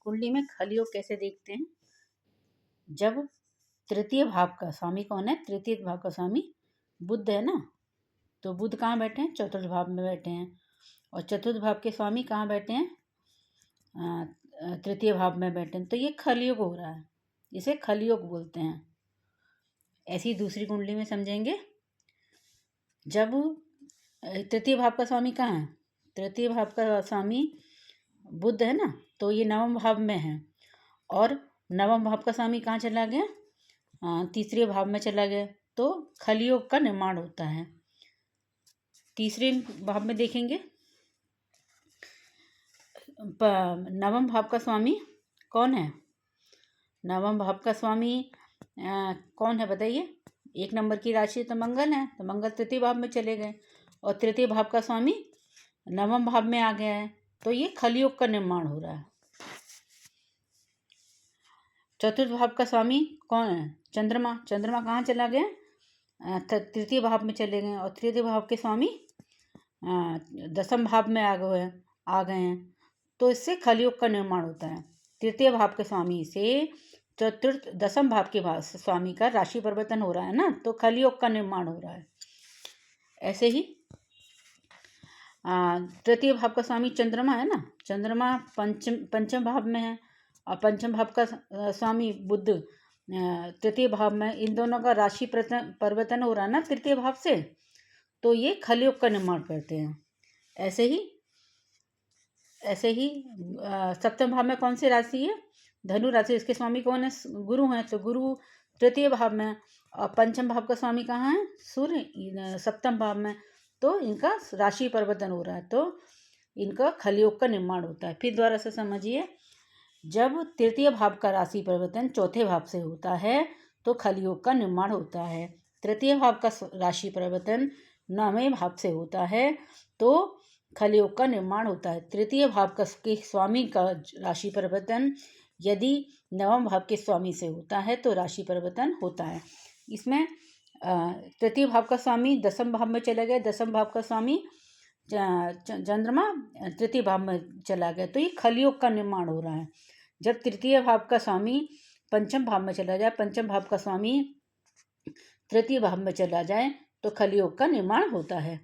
कुंडली में खलयोग कैसे देखते हैं? जब तृतीय भाव का स्वामी कौन है? तृतीय भाव का स्वामी बुध है ना। तो बुध कहाँ बैठे हैं? चतुर्थ भाव में बैठे हैं। और चतुर्थ भाव के स्वामी कहाँ बैठे हैं? तृतीय भाव में बैठे हैं। तो ये खलयोग हो रहा है, इसे खलयोग बोलते हैं। ऐसी दूसरी कुंडली में समझेंगे। जब तृतीय भाव का स्वामी कहाँ है? तृतीय भाव का स्वामी बुध है ना, तो ये नवम भाव में है। और नवम भाव का स्वामी कहाँ चला गया? तीसरे भाव में चला गया। तो खलयोग का निर्माण होता है। तीसरे भाव में देखेंगे, नवम भाव का स्वामी कौन है? नवम भाव का स्वामी कौन है बताइए? 1 नंबर की राशि तो मंगल है, तो मंगल तृतीय भाव में चले गए और तृतीय भाव का स्वामी नवम भाव में आ गया है। तो ये खलयोग का निर्माण हो रहा है। चतुर्थ भाव का स्वामी कौन है? चंद्रमा। चंद्रमा कहाँ चला गया? तृतीय भाव में चले गए और तृतीय भाव के स्वामी दसम भाव में आ गए हैं। तो इससे खलयोग का निर्माण होता है। तृतीय भाव के स्वामी से चतुर्थ दसम भाव के स्वामी का राशि परिवर्तन हो रहा है ना, तो खलयोग का निर्माण हो रहा है। ऐसे ही तृतीय भाव का स्वामी चंद्रमा है ना। चंद्रमा पंचम भाव में है और पंचम भाव का स्वामी बुध तृतीय भाव में। इन दोनों का राशि परिवर्तन हो रहा है ना तृतीय भाव से, तो ये खलयोग का निर्माण करते हैं। ऐसे ही सप्तम भाव में कौन सी राशि है? धनु राशि। इसके स्वामी कौन है? गुरु हैं। तो गुरु तृतीय भाव में और पंचम भाव का स्वामी कहाँ है? सूर्य सप्तम भाव में। तो इनका राशि परिवर्तन हो रहा है, तो इनका खलयोग का निर्माण होता है। फिर दोबारा से समझिए, जब तृतीय भाव का राशि परिवर्तन चौथे भाव से होता है तो खलयोग का निर्माण होता है। तृतीय भाव का राशि परिवर्तन नवमें भाव से होता है तो खलयोग का निर्माण होता है। तृतीय भाव के स्वामी का राशि परिवर्तन यदि नवम भाव के स्वामी से होता है तो राशि परिवर्तन होता है। इसमें तृतीय भाव का स्वामी दसम भाव में चला गया, दसम भाव का स्वामी चंद्रमा तृतीय भाव में चला गया, तो ये खलयोग का निर्माण हो रहा है। जब तृतीय भाव का स्वामी पंचम भाव में चला जाए, पंचम भाव का स्वामी तृतीय भाव में चला जाए तो खलयोग का निर्माण होता है।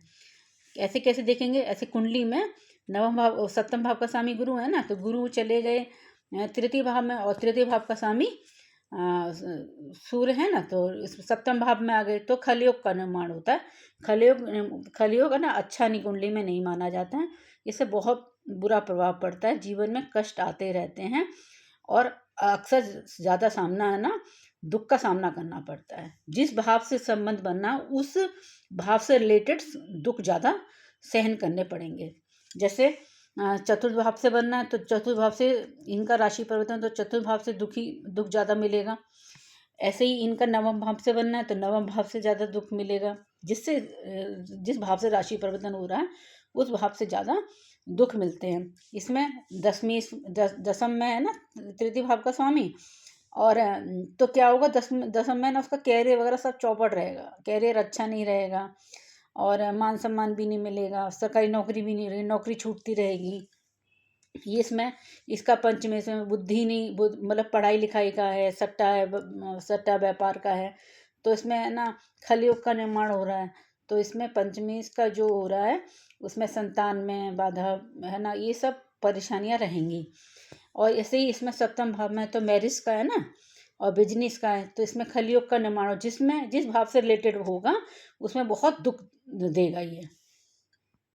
ऐसे कैसे देखेंगे? ऐसे कुंडली में नवम भाव सप्तम भाव का स्वामी गुरु है ना, तो गुरु चले गए तृतीय भाव में और तृतीय भाव का स्वामी सूर्य है ना, तो इस सप्तम भाव में आ गए तो खलयोग का निर्माण होता है। खलयोग है ना, अच्छा नहीं, कुंडली में नहीं माना जाता है। इससे बहुत बुरा प्रभाव पड़ता है, जीवन में कष्ट आते रहते हैं और अक्सर ज़्यादा सामना है ना दुख का सामना करना पड़ता है। जिस भाव से संबंध बनना उस भाव से रिलेटेड दुख ज़्यादा सहन करने पड़ेंगे। जैसे चतुर्थ भाव से बनना है तो चतुर्थ भाव से इनका राशि परिवर्तन, तो चतुर्थ भाव से दुख ज़्यादा मिलेगा। ऐसे ही इनका नवम भाव से बनना है तो नवम भाव से ज़्यादा दुख मिलेगा। जिस भाव से राशि परिवर्तन हो रहा है उस भाव से ज़्यादा दुख मिलते हैं। इसमें दसम में है ना तृतीय भाव का स्वामी, और तो क्या होगा, दसम में ना उसका कैरियर वगैरह सब चौपट रहेगा, कैरियर अच्छा नहीं रहेगा और मान सम्मान भी नहीं मिलेगा, सरकारी नौकरी भी नहीं रहेगी, नौकरी छूटती रहेगी। ये इसमें इसका पंचमें से बुद्धि नहीं, मतलब पढ़ाई लिखाई का है, सट्टा व्यापार का है, तो इसमें है ना खलयोग का निर्माण हो रहा है। तो इसमें पंचमी इसका जो हो रहा है उसमें संतान में बाधा है ना, ये सब परेशानियां रहेंगी। और ऐसे ही इसमें सप्तम भाव में तो मैरिज का है ना और बिजनेस का है, तो इसमें खलयोग का निर्माण हो, जिस भाव से रिलेटेड होगा उसमें बहुत दुख देगा ये।